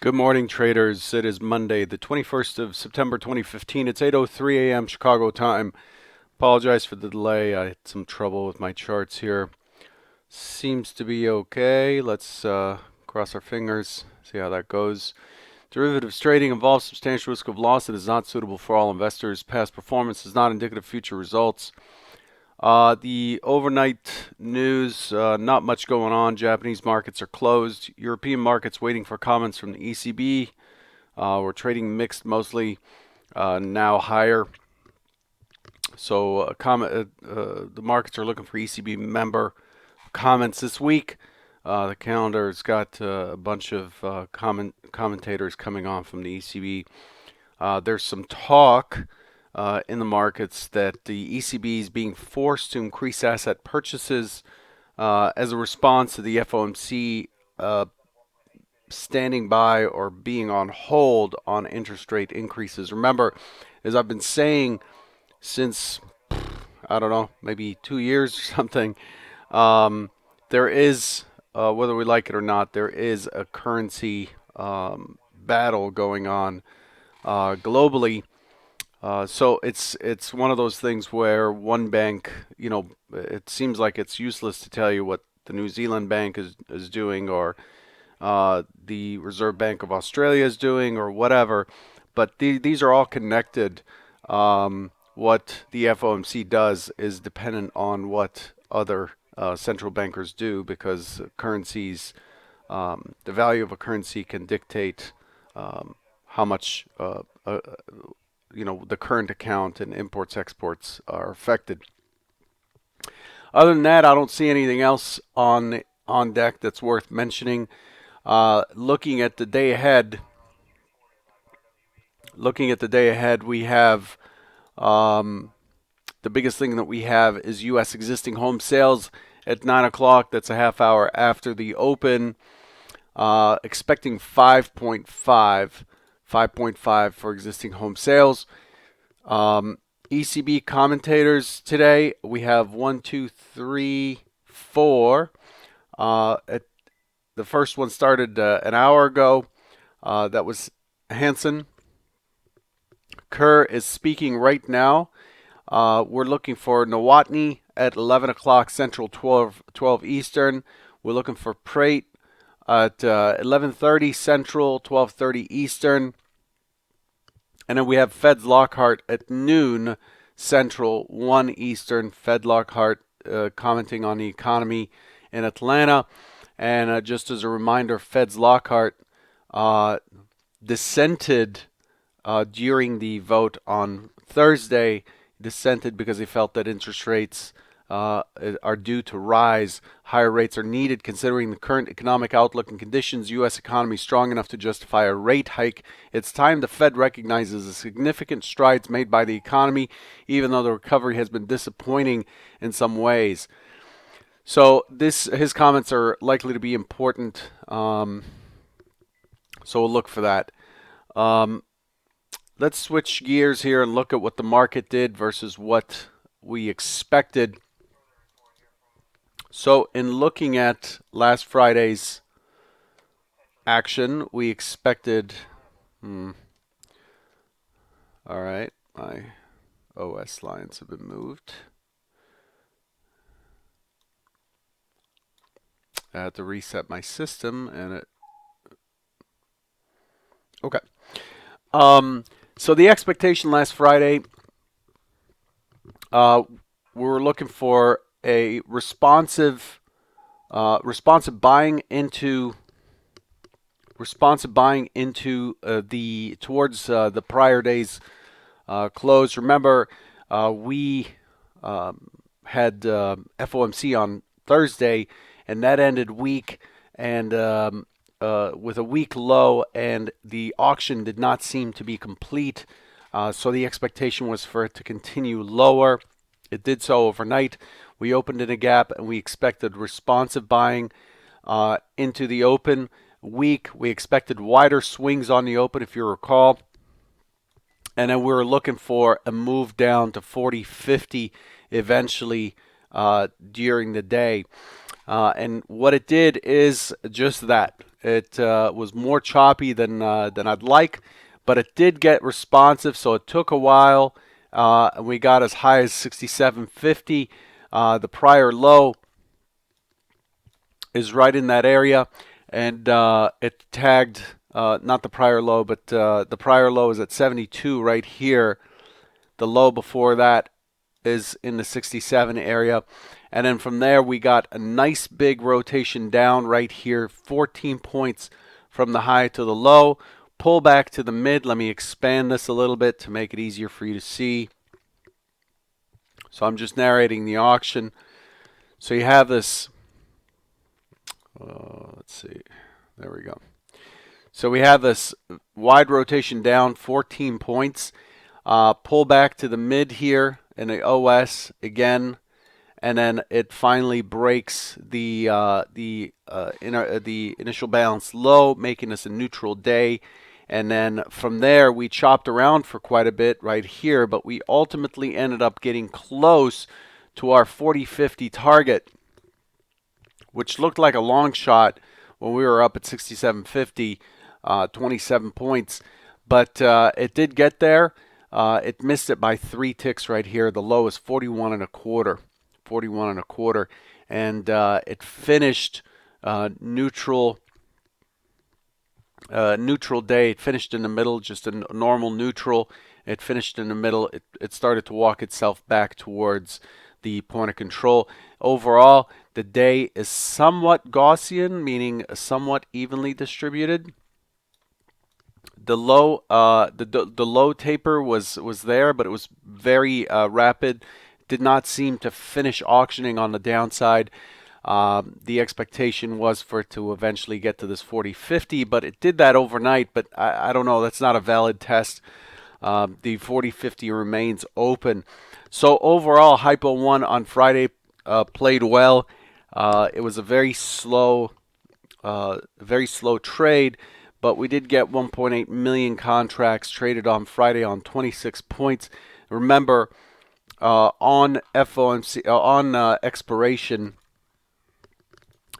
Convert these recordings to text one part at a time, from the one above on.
Good morning, traders. It is Monday, the 21st of September 2015. It's 8:03 a.m. Chicago time. Apologize for the delay. I had some trouble with my charts here. Seems to be okay. Let's cross our fingers, see how that goes. Derivatives trading involves substantial risk of loss and is not suitable for all investors. Past performance is not indicative of future results. The overnight news, not much going on. Japanese markets are closed. European markets waiting for comments from the ECB. We're trading mixed mostly, now higher. So the markets are looking for ECB member comments this week. The calendar's got a bunch of commentators coming on from the ECB. There's some talk in the markets that the ECB is being forced to increase asset purchases as a response to the FOMC standing by or being on hold on interest rate increases. Remember, as I've been saying since, I don't know, maybe 2 years or something, there is, whether we like it or not, there is a currency battle going on globally. So it's one of those things where one bank, it seems like it's useless to tell you what the New Zealand bank is doing, or the Reserve Bank of Australia is doing, or whatever. But these are all connected. What the FOMC does is dependent on what other central bankers do, because currencies, the value of a currency can dictate how much the current account and imports exports are affected. Other than that, I don't see anything else on deck that's worth mentioning. Looking at the day ahead, we have the biggest thing that we have is U.S. existing home sales at 9 o'clock. That's a half hour after the open. Expecting 5.5 for existing home sales. ECB commentators today, we have 1, 2, 3, 4. The first one started an hour ago. That was Hansen. Kerr is speaking right now. We're looking for Nowotny at 11 o'clock Central, 12 Eastern. We're looking for Prate at 11:30 Central, 12:30 Eastern. And then we have Feds Lockhart at noon Central, 1 Eastern. Fed Lockhart commenting on the economy in Atlanta. And just as a reminder, Feds Lockhart dissented during the vote on Thursday, dissented because he felt that interest rates are due to rise. Higher rates are needed considering the current economic outlook and conditions. U.S. economy strong enough to justify a rate hike. It's time the Fed recognizes the significant strides made by the economy, even though the recovery has been disappointing in some ways. So his comments are likely to be important. So we'll look for that. Let's switch gears here and look at what the market did versus what we expected. So in looking at last Friday's action, we expected, all right, my OS lines have been moved. I had to reset my system and okay. So the expectation last Friday, we were looking for a responsive buying into the towards the prior day's close. Remember, we had FOMC on Thursday, and that ended weak, and with a weak low, and the auction did not seem to be complete. So the expectation was for it to continue lower. It did so overnight. We opened in a gap, and we expected responsive buying into the open. Weak. We expected wider swings on the open, if you recall. And then we were looking for a move down to 40.50 eventually during the day. And what it did is just that. It was more choppy than I'd like, but it did get responsive. So it took a while. And we got as high as 67.50. The prior low is right in that area, and it tagged not the prior low, but the prior low is at 72 right here. The low before that is in the 67 area. And then from there, we got a nice big rotation down right here, 14 points from the high to the low. Pull back to the mid. Let me expand this a little bit to make it easier for you to see. So I'm just narrating the auction. So you have this, let's see, there we go. So we have this wide rotation down, 14 points. Pull back to the mid here in the OS again, and then it finally breaks the initial balance low, making this a neutral day. And then from there, we chopped around for quite a bit right here, but we ultimately ended up getting close to our 40-50 target, which looked like a long shot when we were up at 67.50, 27 points. But it did get there. It missed it by 3 ticks right here. The low is 41 and a quarter. 41 and a quarter. And it finished neutral day. It finished in the middle, just a normal neutral. It finished in the middle. It started to walk itself back towards the point of control. Overall, the day is somewhat Gaussian, meaning somewhat evenly distributed. The low, the low taper was there, but it was very rapid. Did not seem to finish auctioning on the downside. The expectation was for it to eventually get to this 40-50, but it did that overnight. But I don't know. That's not a valid test. The 40-50 remains open. So overall, Hypo 1 on Friday played well. It was a very slow trade, but we did get 1.8 million contracts traded on Friday on 26 points. Remember, on FOMC, on expiration,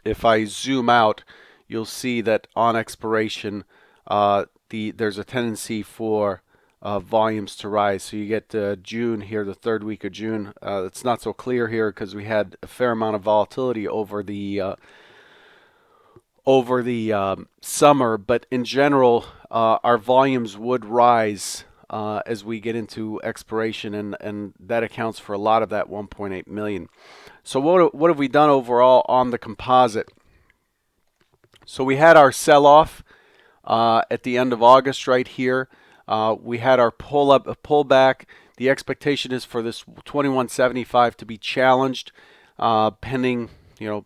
if I zoom out, you'll see that on expiration, there's a tendency for volumes to rise. So you get June here, the third week of June. It's not so clear here because we had a fair amount of volatility over the summer, but in general, our volumes would rise as we get into expiration, and that accounts for a lot of that 1.8 million. So what have we done overall on the composite? So we had our sell-off at the end of August right here. We had our pullback. The expectation is for this 2175 to be challenged, pending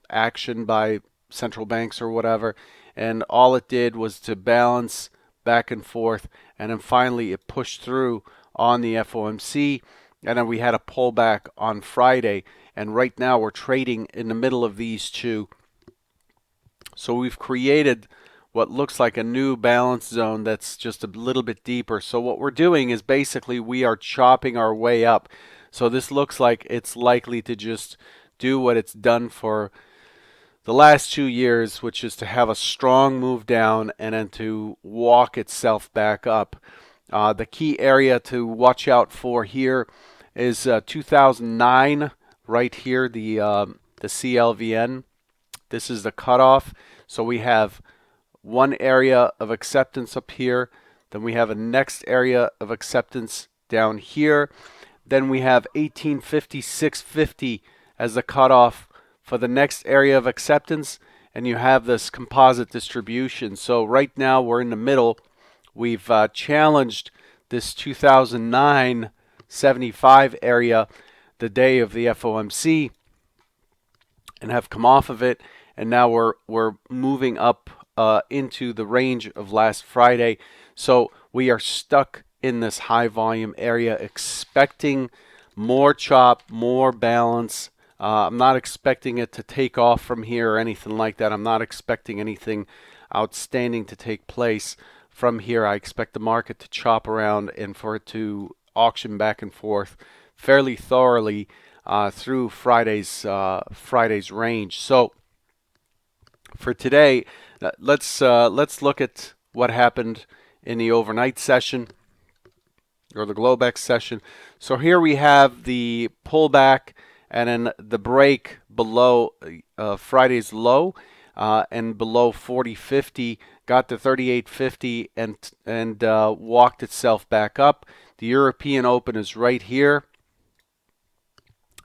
action by central banks or whatever. And all it did was to balance back and forth, and then finally it pushed through on the FOMC, and then we had a pullback on Friday. And right now we're trading in the middle of these two. So we've created what looks like a new balance zone that's just a little bit deeper. So what we're doing is basically we are chopping our way up. So this looks like it's likely to just do what it's done for the last 2 years, which is to have a strong move down and then to walk itself back up. The key area to watch out for here is 2009, right here, the CLVN. This is the cutoff. So we have one area of acceptance up here. Then we have a next area of acceptance down here. Then we have 1850-650 as the cutoff for the next area of acceptance. And you have this composite distribution. So right now we're in the middle. We've challenged this 2009 75 area the day of the FOMC and have come off of it, and now we're moving up into the range of last Friday. So we are stuck in this high volume area, expecting more chop, more balance. I'm not expecting it to take off from here or anything like that. I'm not expecting anything outstanding to take place from here. I expect the market to chop around and for it to auction back and forth fairly thoroughly through Friday's range. So For today, let's look at what happened in the overnight session or the Globex session. So here we have the pullback and then the break below Friday's low and below 40.50, got to 38.50 and walked itself back up. The European Open is right here,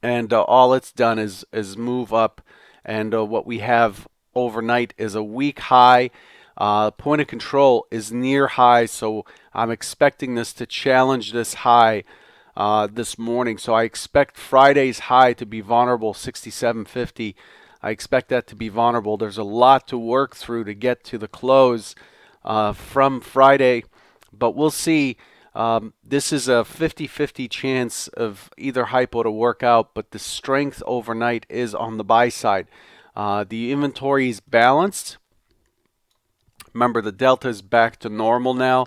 and all it's done is move up, and what we have overnight is a weak high. Point of control is near high, so I'm expecting this to challenge this high this morning. So I expect Friday's high to be vulnerable, 67.50. I expect that to be vulnerable. There's a lot to work through to get to the close from Friday, but we'll see. This is a 50-50 chance of either hypo to work out, but the strength overnight is on the buy side. The inventory is balanced. Remember, the delta is back to normal now.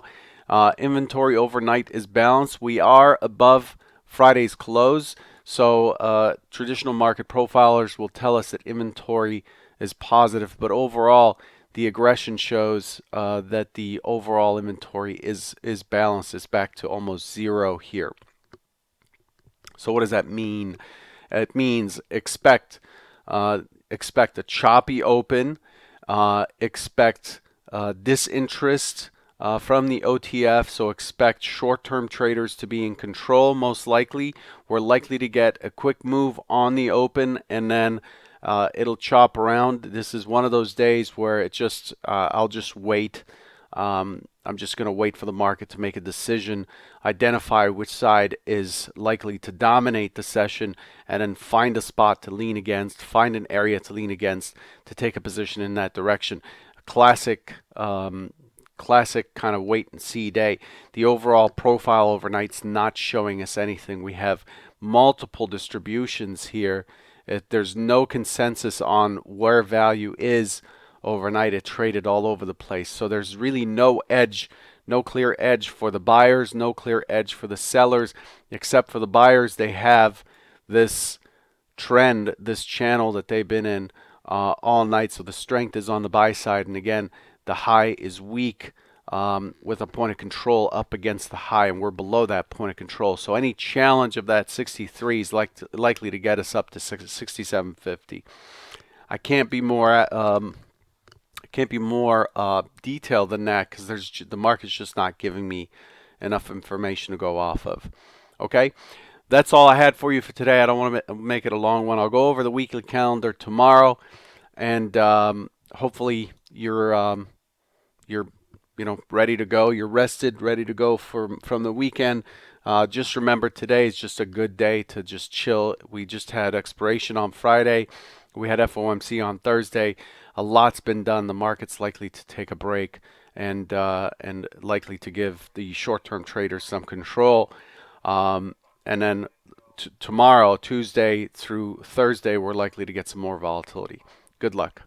Inventory overnight is balanced. We are above Friday's close, so traditional market profilers will tell us that inventory is positive, but overall, the aggression shows that the overall inventory is balanced. It's back to almost zero here. So what does that mean? It means expect a choppy open, expect disinterest from the OTF, so expect short-term traders to be in control most likely. We're likely to get a quick move on the open, and then it'll chop around. This is one of those days where it just I'll just wait. I'm just going to wait for the market to make a decision, identify which side is likely to dominate the session, and then find a spot to lean against, find an area to lean against to take a position in that direction. Classic kind of wait and see day. The overall profile overnight's not showing us anything. We have multiple distributions here. There's no consensus on where value is overnight. It traded all over the place. So there's really no edge, no clear edge for the buyers, no clear edge for the sellers, except for the buyers. They have this trend, this channel that they've been in all night. So the strength is on the buy side. And again, the high is weak with a point of control up against the high, and we're below that point of control. So any challenge of that 63 is likely to get us up to 67.50. I can't be more detailed than that because the market's just not giving me enough information to go off of. Okay, that's all I had for you for today. I don't want to make it a long one. I'll go over the weekly calendar tomorrow, and hopefully you're ready to go. You're rested, ready to go from the weekend. Just remember, today is just a good day to just chill. We just had expiration on Friday. We had FOMC on Thursday. A lot's been done. The market's likely to take a break and likely to give the short-term traders some control. And then tomorrow, Tuesday through Thursday, we're likely to get some more volatility. Good luck.